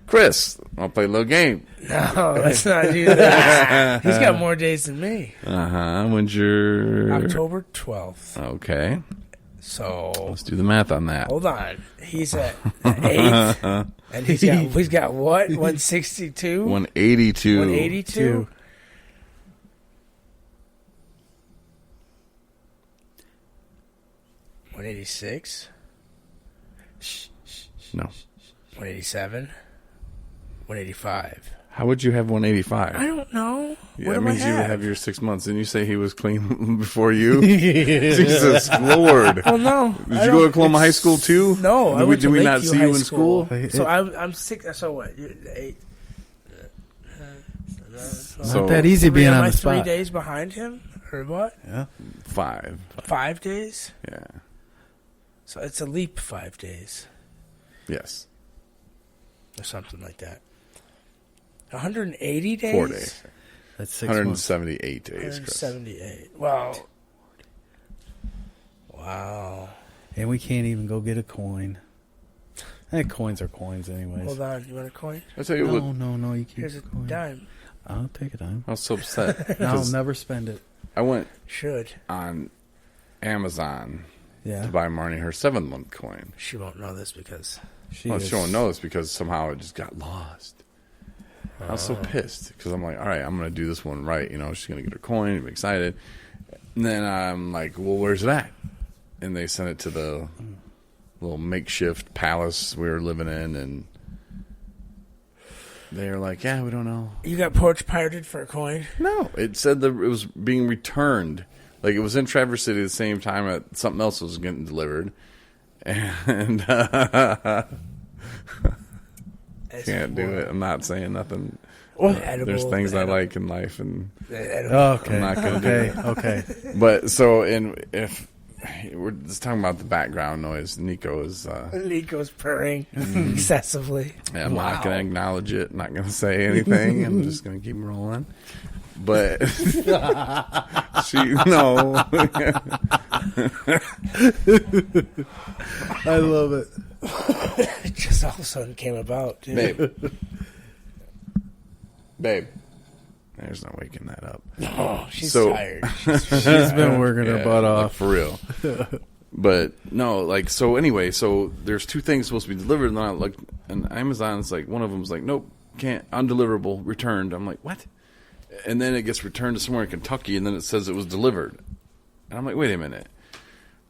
Chris, I'll play a little game. No, let's not do that. He's got more days than me. When's your... October 12th. Okay. So... Let's do the math on that. Hold on. He's at 8th. And he's got what? 162? 182. 182? $186? No. 187? 185? How would you have 185? I don't know. Yeah, What that do I means you would have? have your 6 months. Didn't you say he was clean before you? Jesus Lord. Well, no. Did you go to Oklahoma High School too? No, I went to Did we not Lakeview see High you in school? So I'm 6. So what? 8. Not that easy being on the spot. 3 days behind him? Or what? Yeah. 5. 5 days? Yeah. So it's a leap 5 days. Yes. Or something like that. 180 days? 4 days. That's 6 178 days, Chris. 178. Wow. Wow. And we can't even go get a coin. I think coins are coins anyways. Hold on. You want a coin? I'll tell you what. No, you can't. Here's a dime. I'll take a dime. I was so upset. No, I'll never spend it. I went Should. on Amazon Yeah. to buy Marnie her 7-month coin. She won't know this because... She won't know this because somehow it just got lost. I was so pissed because I'm like, all right, I'm going to do this one right. You know, she's going to get her coin. I'm excited. And then I'm like, well, where's it at? And they sent it to the little makeshift palace we were living in. And they were like, yeah, we don't know. You got porch pirated for a coin? No, it said that it was being returned. Like it was in Traverse City at the same time that something else was getting delivered. And can't do it. I'm not saying nothing. There's things I like in life, and Okay. I'm not going to do it. Okay. But so, if we're just talking about the background noise, Nico's purring excessively. I'm not going to acknowledge it. Not going to say anything. I'm just going to keep rolling. But no. I love it. It just all of a sudden came about, dude. Babe. There's no waking that up. Oh, she's tired. She's been working her butt off. Like, for real. But no, like, so anyway, so there's 2 things supposed to be delivered, and I look, and Amazon's like, one of them's like, nope, can't, undeliverable, returned. I'm like, what? And then it gets returned to somewhere in Kentucky, and then it says it was delivered. And I'm like, wait a minute.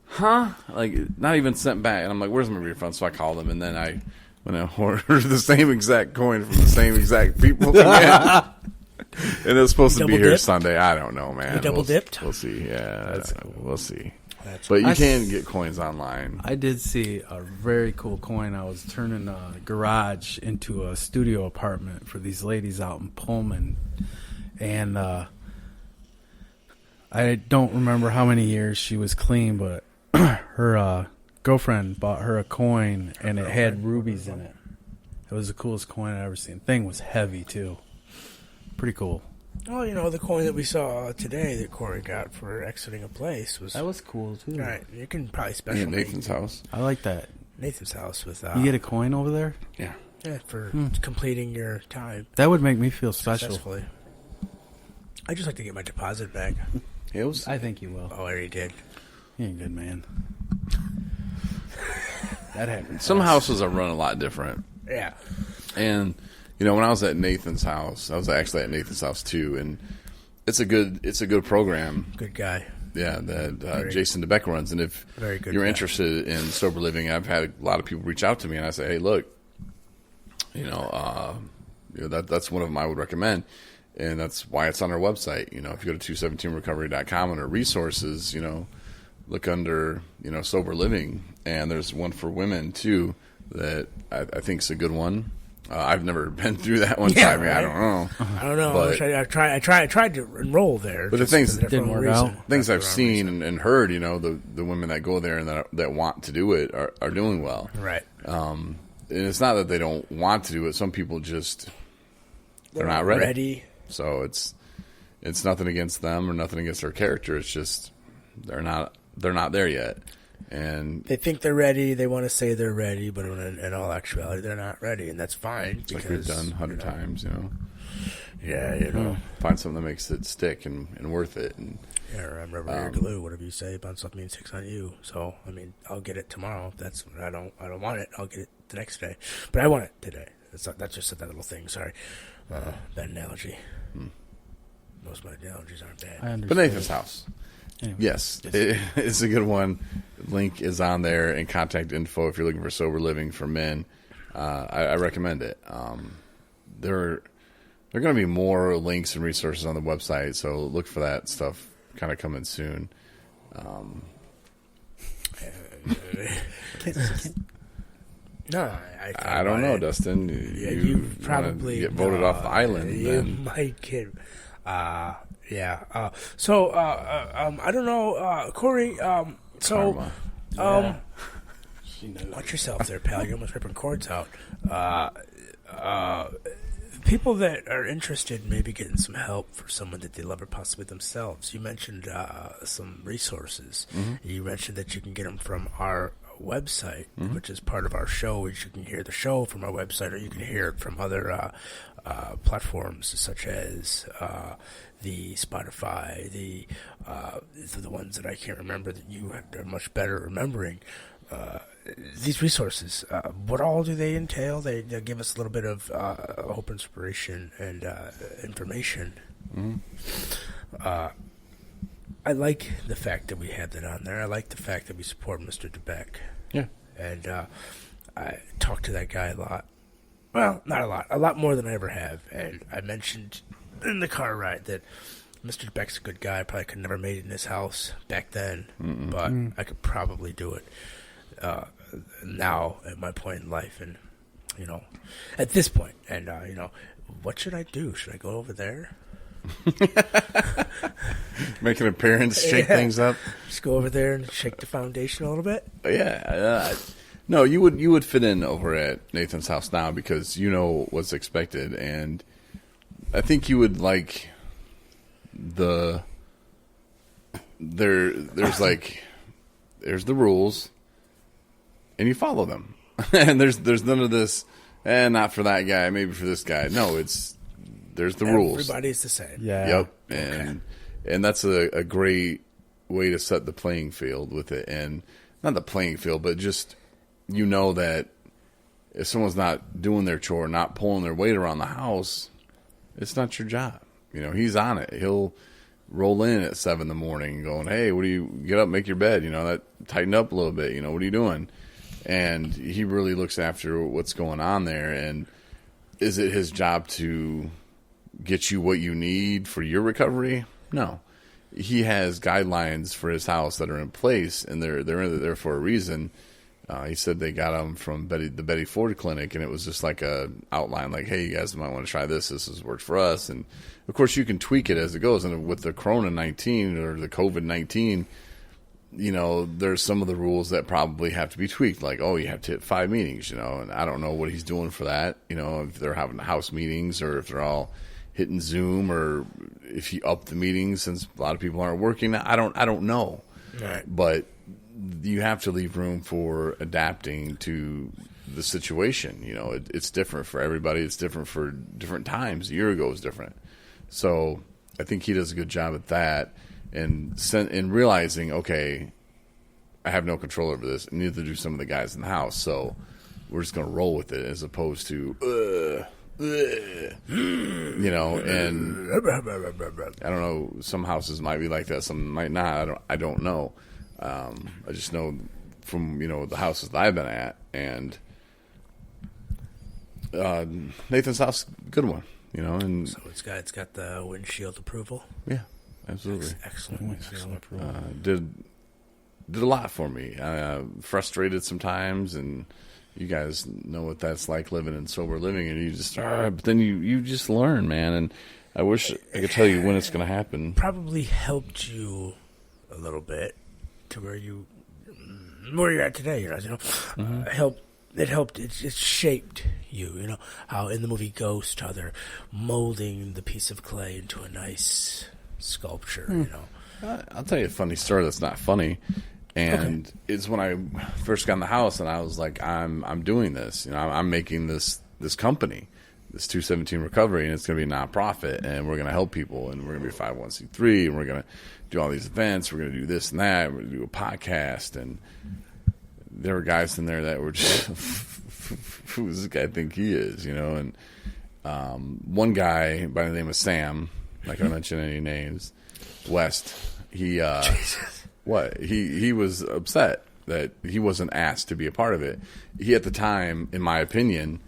Huh? Like, not even sent back. And I'm like, where's my refund? So I called them, and then I went and ordered the same exact coin from the same exact people again. And it's supposed to be here Sunday. I don't know, man. You double dipped? We'll see. Yeah, That's cool. We'll see. That's But you can get coins online. I did see a very cool coin. I was turning a garage into a studio apartment for these ladies out in Pullman. And I don't remember how many years she was clean, but her girlfriend bought her a coin, and it had rubies in it. It was the coolest coin I'd ever seen. Thing was heavy, too. Pretty cool. Oh, you know, the coin that we saw today that Corey got for exiting a place was... That was cool, too. All right, you can probably special In Nathan's house. I like that. Nathan's house with... You get a coin over there? Yeah. Yeah, for completing your time That would make me feel special. successfully. I just like to get my deposit back. I think you will. Oh, I already did. You're a good man. That happens. Some houses are run a lot different. Yeah. And, you know, when I was at Nathan's house, I was actually at Nathan's house too, and it's a good program. Good guy. Yeah, that Jason DeBeck runs. And if Very good you're guy. interested in sober living, I've had a lot of people reach out to me, and I say, hey, look, that's one of them I would recommend. And that's why it's on our website. You know, if you go to 217recovery.com under resources, you know, look under, you know, sober living. And there's one for women, too, that I think is a good one. I've never been through that one. Yeah, I mean, right? I don't know. I don't know. But, I tried to enroll there. But the things didn't work out. Things I've seen and heard, you know, the women that go there and that want to do it are doing well. Right. And it's not that they don't want to do it. Some people just they're not ready. So it's nothing against them or nothing against their character. It's just they're not there yet. And they think they're ready. They want to say they're ready, but in all actuality, they're not ready, and that's fine. It's like we've done 100 times, Yeah, Find something that makes it stick and worth it. And yeah, remember your glue. Whatever you say about something means sticks on you. So, I mean, I'll get it tomorrow. If that's I don't want it. I'll get it the next day, but I want it today. That's just that little thing. Sorry, bad analogy. Most of my analogies aren't bad. I understand. But Nathan's house. Anyway. Yes, it's a good one. Link is on there, and contact info if you're looking for sober living for men. I recommend it. There are going to be more links and resources on the website, so look for that stuff kind of coming soon. No, I don't know, Dustin. Yeah, you probably get voted off the island. You Then. might get. Yeah. So I don't know, Corey. So Karma. watch yourself there, pal. You're almost ripping cords out. People that are interested in maybe getting some help for someone that they love or possibly themselves. You mentioned some resources. Mm-hmm. You mentioned that you can get them from our website, which is part of our show, which you can hear the show from our website, or you can hear it from other platforms such as the Spotify, the ones that I can't remember that you are much better remembering. These resources, what all do they entail? They give us a little bit of hope, inspiration, and information. I like the fact that we have that on there. I like the fact that we support Mr. DeBeck. Yeah. And I talk to that guy a lot. Well, not a lot. A lot more than I ever have. And I mentioned in the car ride that Mr. DeBeck's a good guy. I probably could never made it in his house back then. But I could probably do it now at my point in life. And, at this point. And, what should I do? Should I go over there? Make an appearance, shake things up. Just go over there and shake the foundation a little bit. Yeah, no, you would fit in over at Nathan's house now because you know what's expected, and I think you would like there's the rules, and you follow them, and there's none of this, not for that guy, maybe for this guy. No, there's the rules. Everybody's the same. Yeah. Yep. And that's a great way to set the playing field with it. And not the playing field, but just, that if someone's not doing their chore, not pulling their weight around the house, it's not your job. He's on it. He'll roll in at 7 in the morning going, hey, what do you get up, make your bed, that tighten up a little bit, what are you doing? And he really looks after what's going on there. And is it his job to get you what you need for your recovery? No. He has guidelines for his house that are in place, and they're there for a reason. He said they got them from the Betty Ford Clinic, and it was just like a outline, like, hey, you guys might want to try this. This has worked for us. And, of course, you can tweak it as it goes. And with the Corona-19 or the COVID-19, there's some of the rules that probably have to be tweaked, like, oh, you have to hit 5 meetings, and I don't know what he's doing for that, if they're having house meetings or if they're all hitting Zoom, or if he upped the meetings since a lot of people aren't working. I don't know. Right. But you have to leave room for adapting to the situation. It's different for everybody. It's different for different times. A year ago was different. So I think he does a good job at that, and realizing, okay, I have no control over this, and neither do some of the guys in the house. So we're just going to roll with it as opposed to, and I don't know, some houses might be like that, some might not. I don't know. I just know from the houses that I've been at, and Nathan's house, good one, and So it's got the windshield approval. yeah, absolutely, Excellent windshield approval. Did a lot for me. Frustrated sometimes, and you guys know what that's like, living in sober living, and you just but then you just learn, man. And I wish I could tell you when it's going to happen. Probably helped you a little bit to where you're at today. It helped. It shaped you. How in the movie Ghost, how they're molding the piece of clay into a nice sculpture. I'll tell you a funny story that's not funny. And it's when I first got in the house, and I was like, I'm doing this. I'm making this company, this 217 Recovery, and it's going to be a nonprofit, and we're going to help people, and we're going to be a 501c3, and we're going to do all these events. We're going to do this and that. We're going to do a podcast, and there were guys in there that were just, who does this guy think he is? And one guy by the name of Sam, not going to mention any names, West. He he was upset that he wasn't asked to be a part of it. He, at the time, in my opinion,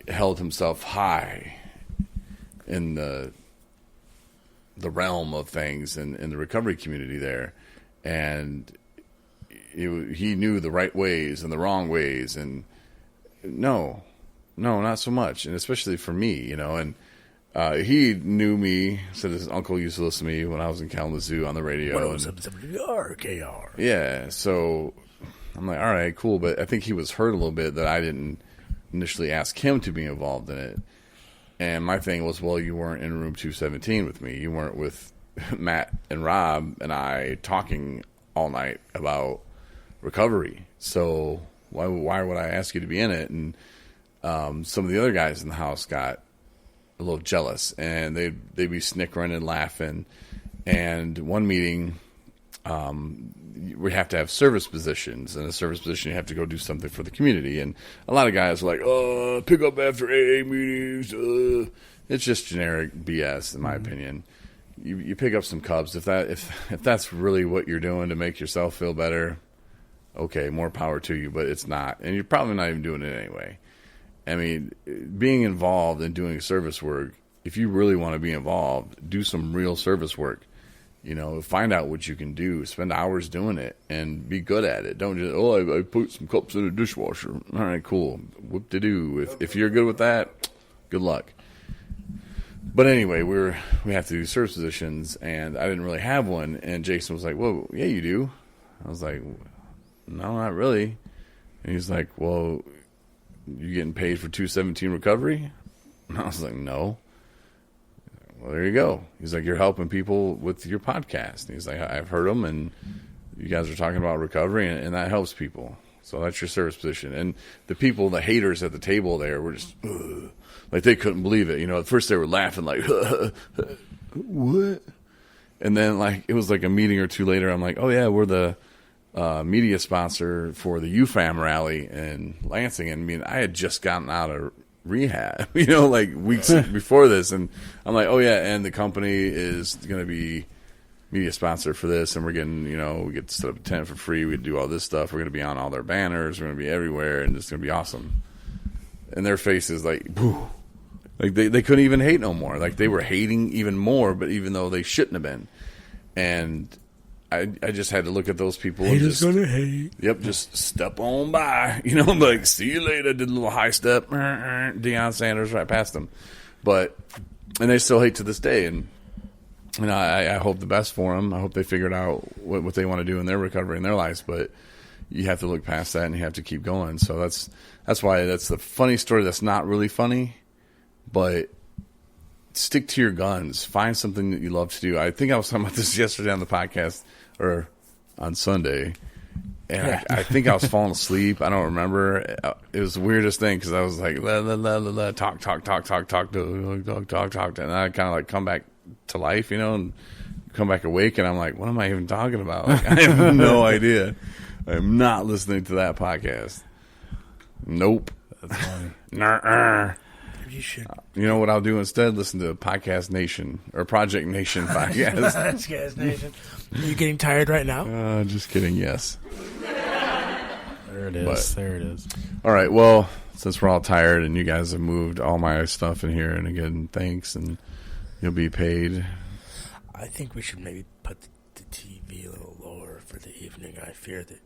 held himself high in the realm of things in the recovery community there, and he knew the right ways and the wrong ways, and no, not so much, and especially for me, and he knew me. Said his uncle used to listen to me when I was in Kalamazoo on the radio. RKR. Yeah, so I'm like, all right, cool, but I think he was hurt a little bit that I didn't initially ask him to be involved in it. And my thing was, well, you weren't in room 217 with me. You weren't with Matt and Rob and I talking all night about recovery. So why would I ask you to be in it? And some of the other guys in the house got a little jealous, and they'd be snickering and laughing. And one meeting, we have to have service positions, and a service position you have to go do something for the community. And a lot of guys are like, "Oh, pick up after AA meetings." It's just generic BS, in my opinion. You pick up some cubs if that's really what you're doing to make yourself feel better. Okay, more power to you, but it's not, and you're probably not even doing it anyway. I mean, being involved in doing service work, if you really want to be involved, do some real service work. Find out what you can do. Spend hours doing it and be good at it. Don't just, I put some cups in a dishwasher. All right, cool. Whoop-de-doo. If you're good with that, good luck. But anyway, we have to do service positions, and I didn't really have one. And Jason was like, "Well, yeah, you do." I was like, "No, not really." And he's like, "Well, you getting paid for 217 Recovery?" And I was like, "No." Well, there you go. He's like, "You're helping people with your podcast." And he's like, "I've heard them, and you guys are talking about recovery, and that helps people. So that's your service position." And the people, the haters at the table there, were just, ugh. Like, they couldn't believe it. At first they were laughing like, what? And then, like, it was like a meeting or two later, I'm like, "Oh, yeah, we're the media sponsor for the UFAM rally in Lansing." And I mean, I had just gotten out of rehab, like weeks before this. And I'm like, "Oh, yeah, and the company is going to be media sponsor for this. And we're getting, we get to set up a tent for free. We do all this stuff. We're going to be on all their banners. We're going to be everywhere. And it's going to be awesome." And their faces like, boo. Like they couldn't even hate no more. Like, they were hating even more, but even though they shouldn't have been. And I just had to look at those people. Haters gonna hate. Yep, just step on by. Like, "See you later." Did a little high step. Deion Sanders right past them. And they still hate to this day. And I hope the best for them. I hope they figured out what they want to do in their recovery in their lives. But you have to look past that, and you have to keep going. So that's why that's the funny story that's not really funny. But stick to your guns. Find something that you love to do. I think I was talking about this yesterday on the podcast, or on Sunday, and yeah. I think I was falling asleep. I don't remember. It was the weirdest thing, because I was like, la, la, la, la, la, talk, and I kind of like come back to life, and come back awake, and I'm like, what am I even talking about? Like, I have no idea. I am not listening to that podcast. Nope. That's funny. Nuh-uh. You should. You know what I'll do instead? Listen to Podcast Nation or Project Nation podcast. Podcast Nation. Are you getting tired right now? Just kidding. Yes. There it is. There it is. All right. Well, since we're all tired and you guys have moved all my stuff in here, and again, thanks, and you'll be paid. I think we should maybe put the TV a little lower for the evening. I fear that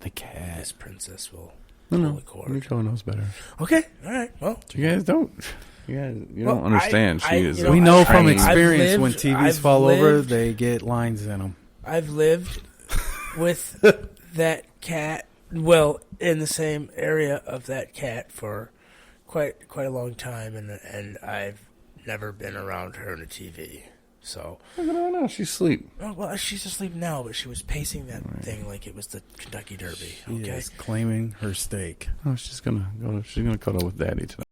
the cat, this princess will. No. Nico knows better. Okay, all right. Well, you guys don't. You don't understand. We know from experience when TVs fall over, they get lines in them. I've lived with that cat. Well, in the same area of that cat for quite a long time, and I've never been around her on a TV. So, Look at her now. She's asleep. oh, well, she's asleep now, but she was pacing that thing like it was the Kentucky Derby. She Okay. is claiming her steak. Oh, she's gonna cuddle with Daddy tonight.